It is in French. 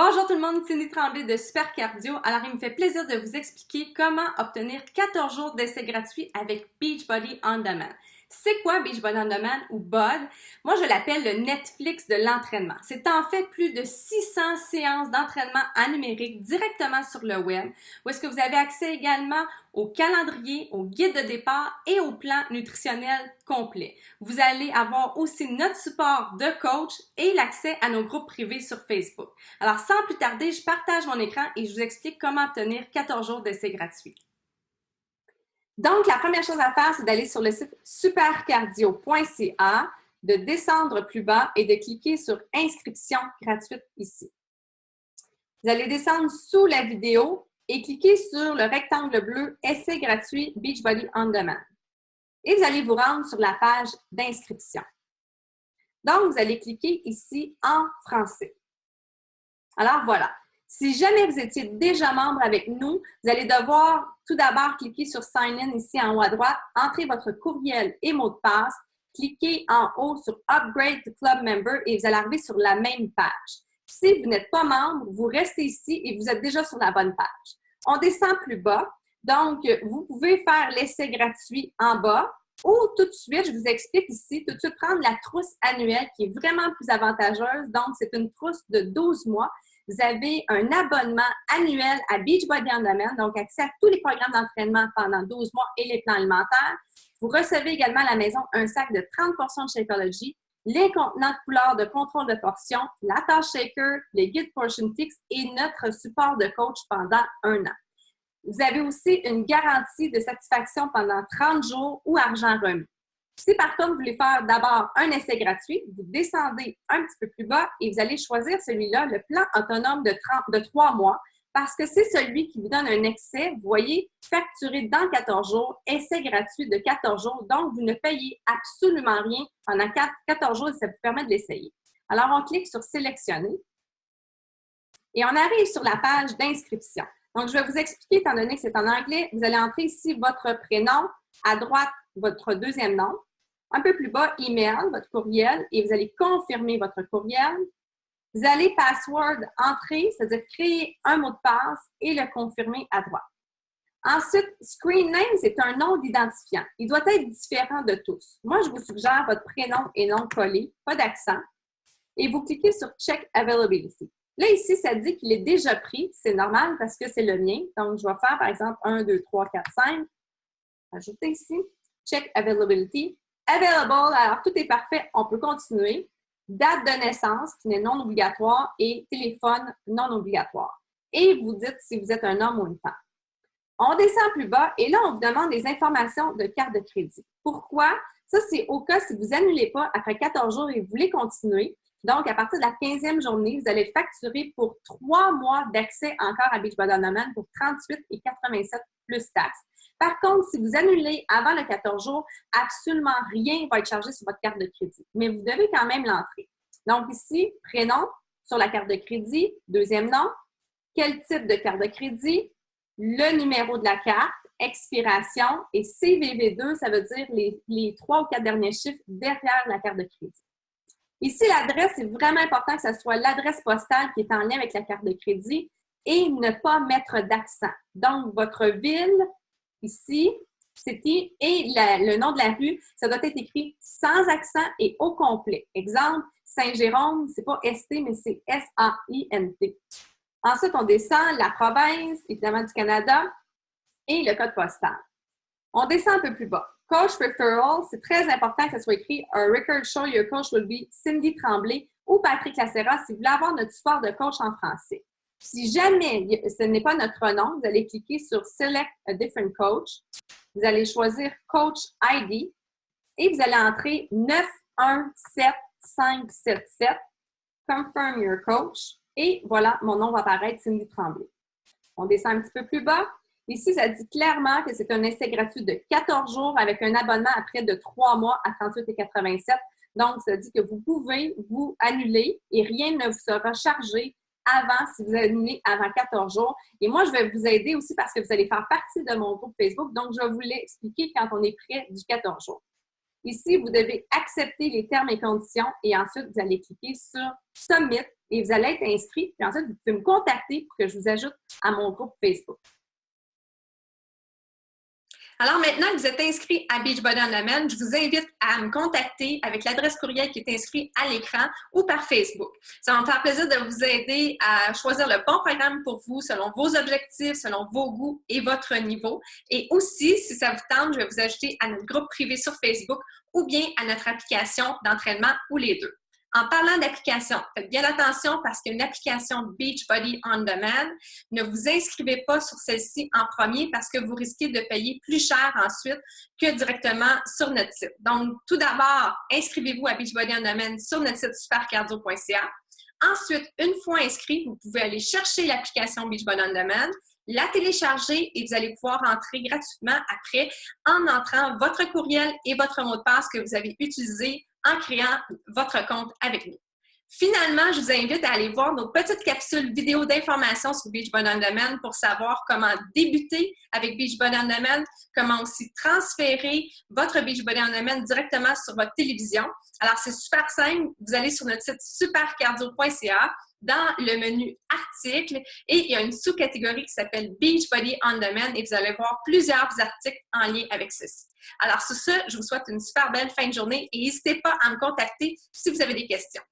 Bonjour tout le monde, Cindy Tremblay de Super Cardio. Alors, il me fait plaisir de vous expliquer comment obtenir 14 jours d'essai gratuit avec Beachbody On Demand. C'est quoi Beachbody On Demand ou BOD? Moi, je l'appelle le Netflix de l'entraînement. C'est en fait plus de 600 séances d'entraînement en numérique directement sur le web, où est-ce que vous avez accès également au calendrier, au guide de départ et au plan nutritionnel complet. Vous allez avoir aussi notre support de coach et l'accès à nos groupes privés sur Facebook. Alors, sans plus tarder, je partage mon écran et je vous explique comment obtenir 14 jours d'essai gratuit. Donc, la première chose à faire, c'est d'aller sur le site supercardio.ca, de descendre plus bas et de cliquer sur « Inscription gratuite » ici. Vous allez descendre sous la vidéo et cliquer sur le rectangle bleu « Essai gratuit Beachbody On Demand ». Et vous allez vous rendre sur la page d'inscription. Donc, vous allez cliquer ici en français. Alors, voilà. Si jamais vous étiez déjà membre avec nous, vous allez devoir tout d'abord cliquer sur Sign In ici en haut à droite, entrer votre courriel et mot de passe, cliquez en haut sur Upgrade to Club Member et vous allez arriver sur la même page. Si vous n'êtes pas membre, vous restez ici et vous êtes déjà sur la bonne page. On descend plus bas, donc vous pouvez faire l'essai gratuit en bas ou tout de suite, je vous explique ici, tout de suite prendre la trousse annuelle qui est vraiment plus avantageuse. Donc, c'est une trousse de 12 mois. Vous avez un abonnement annuel à Beachbody On Demand, donc accès à tous les programmes d'entraînement pendant 12 mois et les plans alimentaires. Vous recevez également à la maison un sac de 30 portions de Shakeology, les contenants de couleurs de contrôle de portions, la tâche shaker, les guides Portion Fix et notre support de coach pendant 1 an. Vous avez aussi une garantie de satisfaction pendant 30 jours ou argent remis. Si par contre, vous voulez faire d'abord un essai gratuit, vous descendez un petit peu plus bas et vous allez choisir celui-là, le plan autonome de 3 mois, parce que c'est celui qui vous donne un excès, vous voyez, facturé dans 14 jours, essai gratuit de 14 jours, donc vous ne payez absolument rien pendant 14 jours et ça vous permet de l'essayer. Alors, on clique sur « Sélectionner » et on arrive sur la page d'inscription. Donc, je vais vous expliquer, étant donné que c'est en anglais, vous allez entrer ici votre prénom, à droite, votre deuxième nom, un peu plus bas, email, votre courriel, et vous allez confirmer votre courriel. Vous allez password entrer, c'est-à-dire créer un mot de passe et le confirmer à droite. Ensuite, screen name, c'est un nom d'identifiant. Il doit être différent de tous. Moi, je vous suggère votre prénom et nom collé, pas d'accent, et vous cliquez sur Check Availability. Là, ici, ça dit qu'il est déjà pris. C'est normal parce que c'est le mien. Donc, je vais faire, par exemple, 1, 2, 3, 4, 5. Ajouter ici. Check Availability. Available, alors tout est parfait. On peut continuer. Date de naissance, qui n'est non obligatoire, et téléphone non obligatoire. Et vous dites si vous êtes un homme ou une femme. On descend plus bas et là, on vous demande des informations de carte de crédit. Pourquoi? Ça, c'est au cas si vous n'annulez pas après 14 jours et vous voulez continuer. Donc, à partir de la 15e journée, vous allez être facturé pour 3 mois d'accès encore à Beachbody On Demand pour 38,87 plus taxes. Par contre, si vous annulez avant le 14 jours, absolument rien ne va être chargé sur votre carte de crédit. Mais vous devez quand même l'entrer. Donc ici, prénom sur la carte de crédit, deuxième nom, quel type de carte de crédit, le numéro de la carte, expiration et CVV2, ça veut dire les 3 ou 4 derniers chiffres derrière la carte de crédit. Ici, l'adresse, c'est vraiment important que ce soit l'adresse postale qui est en lien avec la carte de crédit et ne pas mettre d'accent. Donc, votre ville, ici, city, et le nom de la rue, ça doit être écrit sans accent et au complet. Exemple, Saint-Jérôme, c'est pas ST, mais c'est S-A-I-N-T. Ensuite, on descend la province, évidemment du Canada, et le code postal. On descend un peu plus bas. Coach referral, c'est très important que ce soit écrit « A record show your coach will be Cindy Tremblay » ou Patrick Lacera si vous voulez avoir notre support de coach en français. Si jamais ce n'est pas notre nom, vous allez cliquer sur « Select a different coach ». Vous allez choisir « Coach ID » et vous allez entrer 917577 « Confirm your coach » et voilà, mon nom va apparaître, Cindy Tremblay. On descend un petit peu plus bas. Ici, ça dit clairement que c'est un essai gratuit de 14 jours avec un abonnement à près de 3 mois à 38,87. Donc, ça dit que vous pouvez vous annuler et rien ne vous sera chargé avant si vous annulez avant 14 jours. Et moi, je vais vous aider aussi parce que vous allez faire partie de mon groupe Facebook. Donc, je vais vous l'expliquer quand on est près du 14 jours. Ici, vous devez accepter les termes et conditions et ensuite, vous allez cliquer sur « Submit » et vous allez être inscrit. Puis ensuite, vous pouvez me contacter pour que je vous ajoute à mon groupe Facebook. Alors maintenant que vous êtes inscrit à Beachbody On Demand, je vous invite à me contacter avec l'adresse courriel qui est inscrite à l'écran ou par Facebook. Ça va me faire plaisir de vous aider à choisir le bon programme pour vous selon vos objectifs, selon vos goûts et votre niveau. Et aussi, si ça vous tente, je vais vous ajouter à notre groupe privé sur Facebook ou bien à notre application d'entraînement ou les deux. En parlant d'application, faites bien attention parce qu'une application Beachbody On Demand, ne vous inscrivez pas sur celle-ci en premier parce que vous risquez de payer plus cher ensuite que directement sur notre site. Donc, tout d'abord, inscrivez-vous à Beachbody On Demand sur notre site supercardio.ca. Ensuite, une fois inscrit, vous pouvez aller chercher l'application Beachbody On Demand, la télécharger et vous allez pouvoir entrer gratuitement après en entrant votre courriel et votre mot de passe que vous avez utilisé en créant votre compte avec nous. Finalement, je vous invite à aller voir nos petites capsules vidéo d'information sur Beachbody On Demand pour savoir comment débuter avec Beachbody On Demand, comment aussi transférer votre Beachbody On Demand directement sur votre télévision. Alors, c'est super simple. Vous allez sur notre site supercardio.ca dans le menu articles et il y a une sous-catégorie qui s'appelle Beachbody On Demand et vous allez voir plusieurs articles en lien avec ceci. Alors, sur ce, je vous souhaite une super belle fin de journée et n'hésitez pas à me contacter si vous avez des questions.